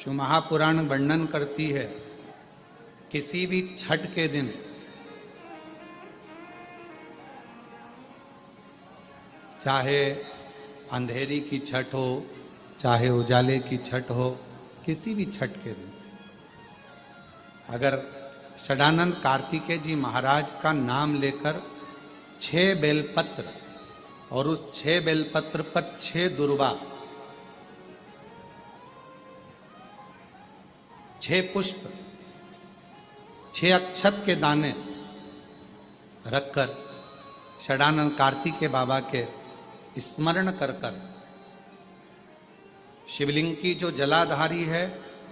शिव महापुराण वर्णन करती है, किसी भी छठ के दिन चाहे अंधेरी की छठ हो, चाहे उजाले की छठ हो, किसी भी छठ के दिन अगर षडानंद कार्तिकेय जी महाराज का नाम लेकर 6 बेलपत्र और उस 6 बेलपत्र पर 6 दुर्वा, 6 पुष्प, 6 अक्षत के दाने रखकर षडानंद कार्तिकेय बाबा के स्मरण कर कर शिवलिंग की जो जलाधारी है,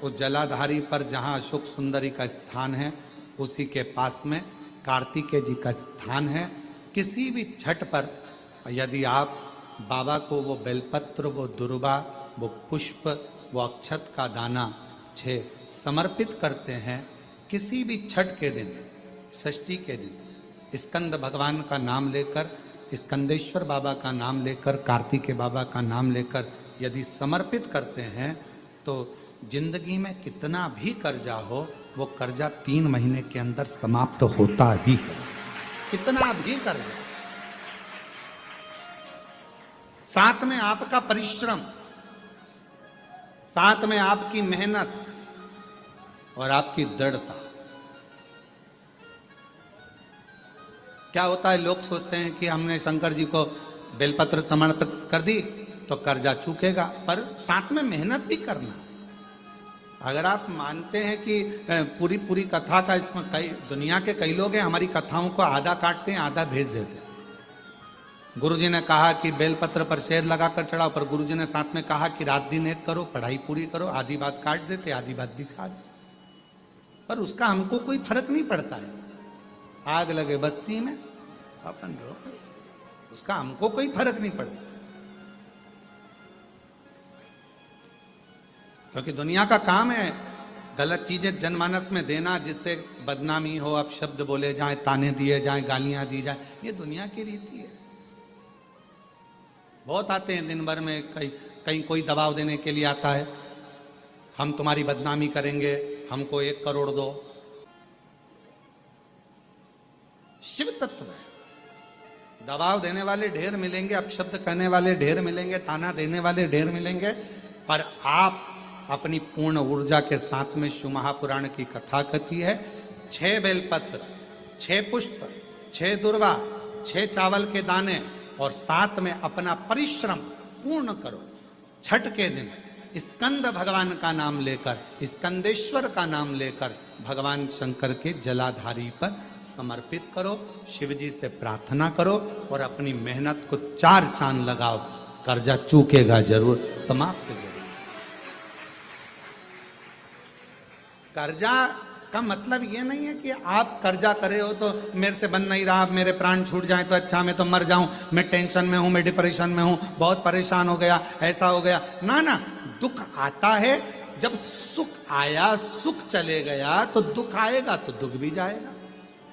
उस जलाधारी पर जहाँ अशोक सुंदरी का स्थान है, उसी के पास में कार्तिकेय जी का स्थान है। किसी भी छठ पर यदि आप बाबा को वो बेलपत्र, वो दुर्वा, वो पुष्प, वो अक्षत का दाना 6 समर्पित करते हैं, किसी भी छठ के दिन, षष्ठी के दिन स्कंद भगवान का नाम लेकर, स्कंदेश्वर बाबा का नाम लेकर, कार्तिकेय बाबा का नाम लेकर यदि समर्पित करते हैं तो जिंदगी में कितना भी कर्जा हो, वो कर्जा 3 महीने के अंदर समाप्त होता ही है। कितना भी कर्जा, साथ में आपका परिश्रम, साथ में आपकी मेहनत और आपकी दृढ़ता। क्या होता है, लोग सोचते हैं कि हमने शंकर जी को बेलपत्र समर्पित कर दी तो कर्जा चूकेगा, पर साथ में मेहनत भी करना। अगर आप मानते हैं कि पूरी पूरी कथा का इसमें कई दुनिया के कई लोग हैं, हमारी कथाओं को आधा काटते हैं, आधा भेज देते हैं। गुरुजी ने कहा कि बेलपत्र पर शहद लगाकर चढ़ाओ, पर गुरुजी ने साथ में कहा कि रात दिन एक करो, पढ़ाई पूरी करो, आधी बात काट देते, आधी बात दिखा देते, पर उसका हमको कोई फर्क नहीं पड़ता है। आग लगे बस्ती में अपन रहो, उसका हमको कोई फर्क नहीं पड़ता, क्योंकि दुनिया का काम है गलत चीजें जनमानस में देना, जिससे बदनामी हो, अब शब्द बोले जाए, ताने दिए जाए, गालियां दी जाए। ये दुनिया की रीति है। बहुत आते हैं दिन भर में, कहीं कोई दबाव देने के लिए आता है, हम तुम्हारी बदनामी करेंगे, हमको 1 करोड़ दो। शिव तत्व है, दबाव देने वाले ढेर मिलेंगे, अपशब्द कहने वाले ढेर मिलेंगे, ताना देने वाले ढेर मिलेंगे, पर आप अपनी पूर्ण ऊर्जा के साथ में शिव महापुराण की कथा कथी है। 6 बेलपत्र, 6 पुष्प, 6 दुर्वा, 6 चावल के दाने और साथ में अपना परिश्रम पूर्ण करो। छठ के दिन स्कंद भगवान का नाम लेकर, स्कंदेश्वर का नाम लेकर भगवान शंकर के जलाधारी पर समर्पित करो, शिव जी से प्रार्थना करो और अपनी मेहनत को 4 चांद लगाओ। कर्जा चूकेगा जरूर, समाप्त जरूर। कर्जा का मतलब ये नहीं है कि आप कर्जा करे हो तो मेरे से बन नहीं रहा, मेरे प्राण छूट जाए तो अच्छा, मैं तो मर जाऊं, मैं टेंशन में हूं, मैं डिप्रेशन में हूं, बहुत परेशान हो गया, ऐसा हो गया। ना ना, दुख आता है, जब सुख आया, सुख चले गया तो दुख आएगा, तो दुख भी जाएगा,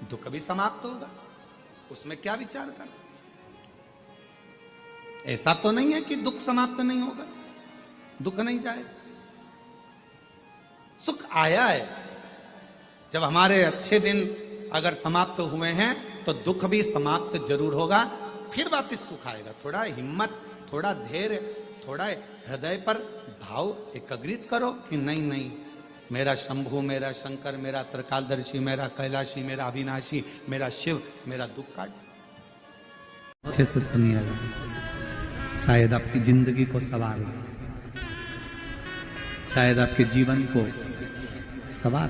दुख भी समाप्त होगा, उसमें क्या विचार कर। ऐसा तो नहीं है कि दुख समाप्त नहीं होगा, दुख नहीं जाएगा। सुख आया है, जब हमारे अच्छे दिन अगर समाप्त हुए हैं तो दुख भी समाप्त जरूर होगा, फिर वापस सुख आएगा। थोड़ा हिम्मत, थोड़ा धैर्य, थोड़ा हृदय पर भाव एकाग्रित करो कि नहीं नहीं, मेरा शंभु, मेरा शंकर, मेरा त्रिकालदर्शी, मेरा कैलाशी, मेरा अविनाशी, मेरा शिव मेरा दुख काट। अच्छे से सुनिएगा, शायद आपकी जिंदगी को सवार, शायद आपके जीवन को सवार।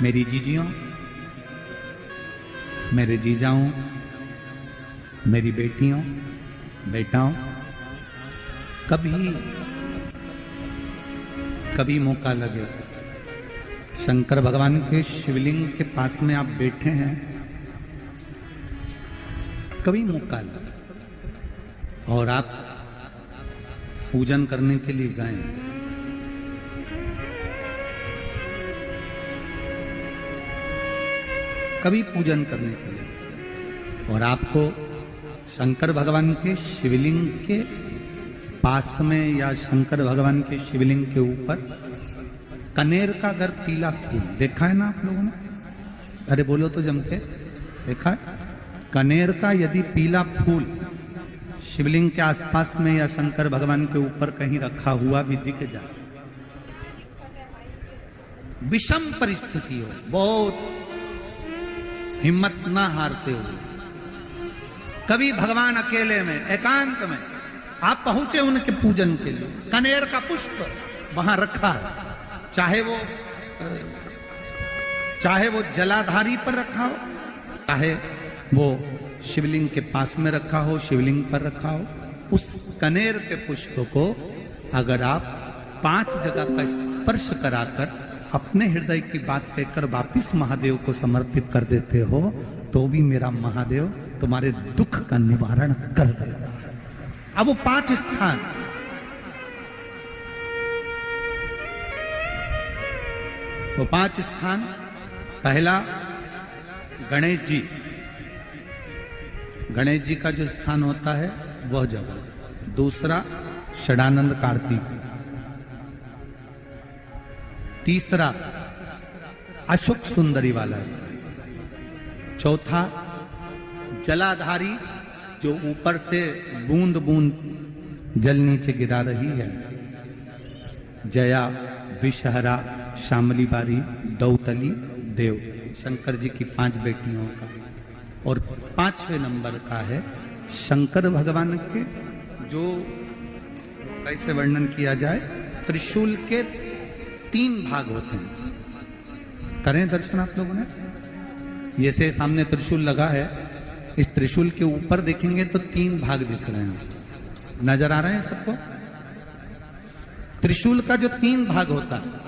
मेरी जीजियों, मेरे जीजाओं, मेरी बेटियों, बेटाओं, कभी मौका लगे, शंकर भगवान के शिवलिंग के पास में आप बैठे हैं, कभी मौका लगे और आप पूजन करने के लिए गए, कभी पूजन करने के लिए, और आपको शंकर भगवान के शिवलिंग के पास में या शंकर भगवान के शिवलिंग के ऊपर कनेर का अगर पीला फूल देखा है ना आप लोगों ने? अरे बोलो तो जम के, देखा है? कनेर का यदि पीला फूल शिवलिंग के आसपास में या शंकर भगवान के ऊपर कहीं रखा हुआ भी दिख जाए, विषम परिस्थिति हो, बहुत हिम्मत ना हारते हुए, कभी भगवान अकेले में एकांत में आप पहुंचे उनके पूजन के लिए, कनेर का पुष्प वहां रखा है, चाहे वो जलाधारी पर रखा हो, चाहे वो शिवलिंग के पास में रखा हो, शिवलिंग पर रखा हो, उस कनेर के पुष्प को अगर आप 5 जगह का स्पर्श कराकर अपने हृदय की बात कहकर वापिस महादेव को समर्पित कर देते हो, तो भी मेरा महादेव तुम्हारे दुख का निवारण कर देगा। अब वो 5 स्थान, वो 5 स्थान, पहला गणेश जी, गणेश जी का जो स्थान होता है वह जगह। दूसरा षडानंद कार्तिक, तीसरा अशोक सुंदरी वाला स्थान, चौथा जलाधारी जो ऊपर से बूंद बूंद जल नीचे गिरा रही है, जया, विषहरा, शामली बारी, दौतली, देव, शंकर जी की 5 बेटियों का। और 5वें नंबर का है शंकर भगवान के, जो कैसे वर्णन किया जाए, त्रिशूल के 3 भाग होते हैं। करें दर्शन आप लोगों ने? ये से सामने त्रिशूल लगा है, इस त्रिशूल के ऊपर देखेंगे तो 3 भाग दिख रहे हैं, नजर आ रहे हैं सबको? त्रिशूल का जो 3 भाग होता है,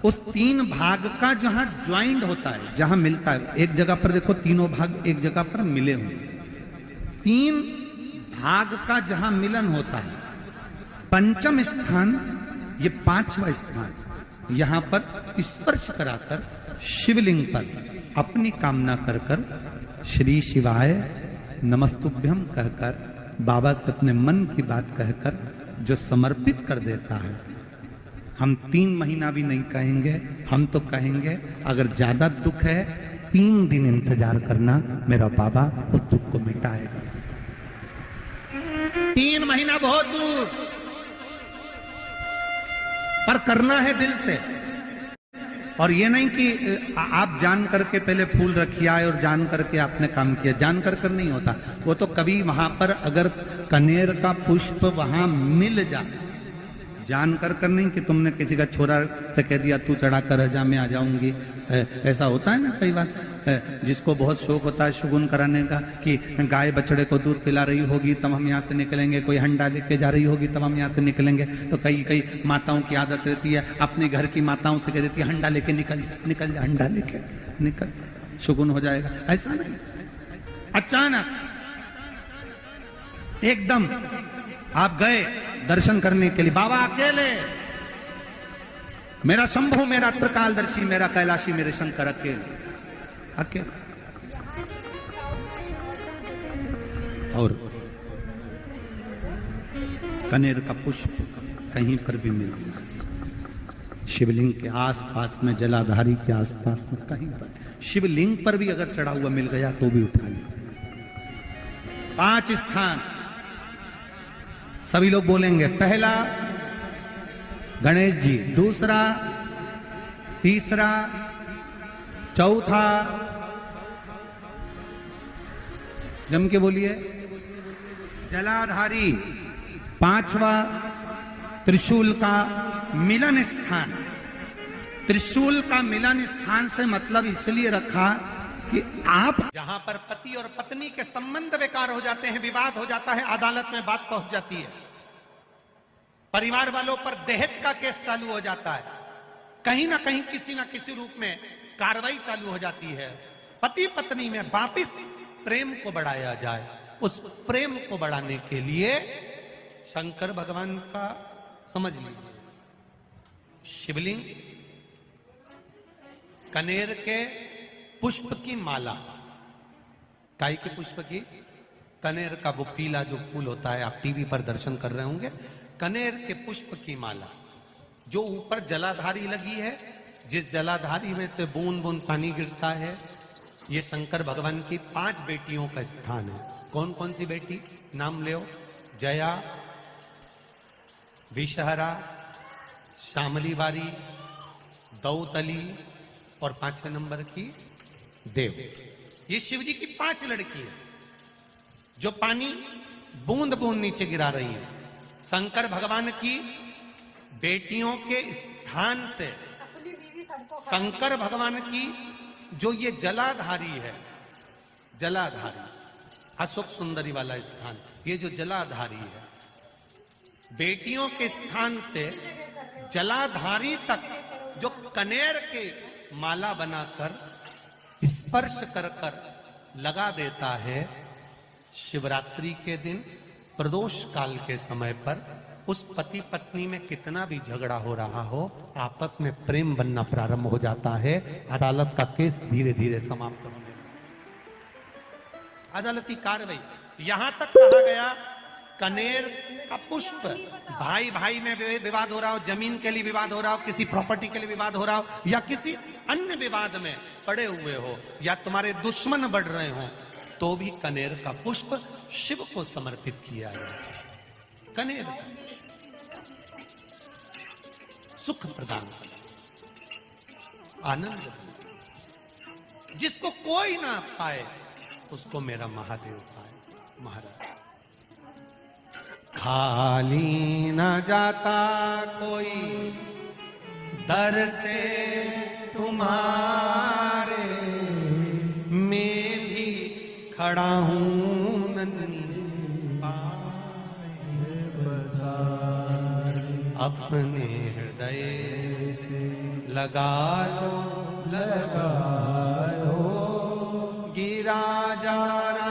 उस 3 भाग का जहां ज्वाइंट होता है, जहां मिलता है, एक जगह पर देखो तीनों भाग एक जगह पर मिले हुए, 3 भाग का जहां मिलन होता है, 5वां स्थान, ये 5वां स्थान, यहां पर स्पर्श कराकर शिवलिंग पर अपनी कामना कर कर श्री शिवाय नमस्तुभ्यम कहकर, बाबा से अपने मन की बात कहकर जो समर्पित कर देता है, हम 3 महीना भी नहीं कहेंगे, हम तो कहेंगे अगर ज्यादा दुख है 3 दिन इंतजार करना, मेरा बाबा उस दुख को मिटाएगा। 3 महीना बहुत दूर, पर करना है दिल से। और ये नहीं कि आप जान करके पहले फूल रखिए आए और जान करके आपने काम किया, जान कर नहीं होता वो तो। कभी वहां पर अगर कनेर का पुष्प वहां मिल जाए, जान कर नहीं कि तुमने किसी का छोरा से कह दिया तू चढ़ा कर जा, मैं आ जाऊंगी, ऐसा होता है ना कई बार, जिसको बहुत शौक होता है शगुन कराने का, कि गाय बछड़े को दूध पिला रही होगी तब हम यहाँ से निकलेंगे, कोई हंडा लेके जा रही होगी तब हम यहाँ से निकलेंगे। तो कई माताओं की आदत रहती है, अपने घर की माताओं से कह देती है हंडा लेके निकल जा, हंडा लेके निकल, शगुन हो जाएगा। ऐसा नहीं, अचानक एकदम आप गए दर्शन करने के लिए, बाबा अकेले, मेरा शंभु, मेरा त्रिकालदर्शी, मेरा कैलाशी, मेरे शंकर अकेले, और कनेर का पुष्प कहीं पर भी मिल गया, शिवलिंग के आसपास में, जलाधारी के आसपास में, कहीं पर, शिवलिंग पर भी अगर चढ़ा हुआ मिल गया तो भी उठा लिया। 5 स्थान सभी लोग बोलेंगे, पहला गणेश जी, दूसरा, तीसरा, चौथा, जम के बोलिए, जलाधारी, 5वां त्रिशूल का मिलन स्थान। त्रिशूल का मिलन स्थान से मतलब इसलिए रखा कि आप जहां पर पति और पत्नी के संबंध बेकार हो जाते हैं, विवाद हो जाता है, अदालत में बात पहुंच जाती है, परिवार वालों पर दहेज का केस चालू हो जाता है, कहीं ना कहीं किसी ना किसी रूप में कार्रवाई चालू हो जाती है, पति पत्नी में वापिस प्रेम को बढ़ाया जाए, उस प्रेम को बढ़ाने के लिए शंकर भगवान का, समझ लीजिए, शिवलिंग, कनेर के पुष्प की माला, काय के पुष्प की कनेर का वो पीला जो फूल होता है, आप टीवी पर दर्शन कर रहे होंगे, कनेर के पुष्प की माला जो ऊपर जलाधारी लगी है, जिस जलाधारी में से बूंद बूंद पानी गिरता है, ये शंकर भगवान की 5 बेटियों का स्थान है। कौन कौन सी बेटी नाम ले? जया, विषहरा, श्यामली बारी, दौतली और 5वें नंबर की देव। ये शिव जी की 5 लड़की है जो पानी बूंद बूंद नीचे गिरा रही है। शंकर भगवान की बेटियों के स्थान से शंकर भगवान की जो ये जलाधारी है, जलाधारी अशोक सुंदरी वाला स्थान, ये जो जलाधारी है, बेटियों के स्थान से जलाधारी तक जो कनेर के माला बनाकर स्पर्श कर कर लगा देता है, शिवरात्रि के दिन प्रदोष काल के समय पर उस पति पत्नी में कितना भी झगड़ा हो रहा हो, आपस में प्रेम बनना प्रारंभ हो जाता है। अदालत का केस धीरे धीरे समाप्त होने, अदालती कार्रवाई। यहां तक कहा गया कनेर का पुष्प, भाई भाई में विवाद हो रहा हो, जमीन के लिए विवाद हो रहा हो, किसी प्रॉपर्टी के लिए विवाद हो रहा हो, या किसी अन्य विवाद में पड़े हुए हो, या तुम्हारे दुश्मन बढ़ रहे हो, तो भी कनेर का पुष्प शिव को समर्पित किया है। कनेर सुख प्रदान, आनंद, जिसको कोई ना पाए उसको मेरा महादेव पाए। महाराज खाली न जाता कोई दर से तुम्हारे, मैं भी खड़ा हूं नन्ही पाए बसारे, अपने हृदय से लगा लो गिरा जा रहा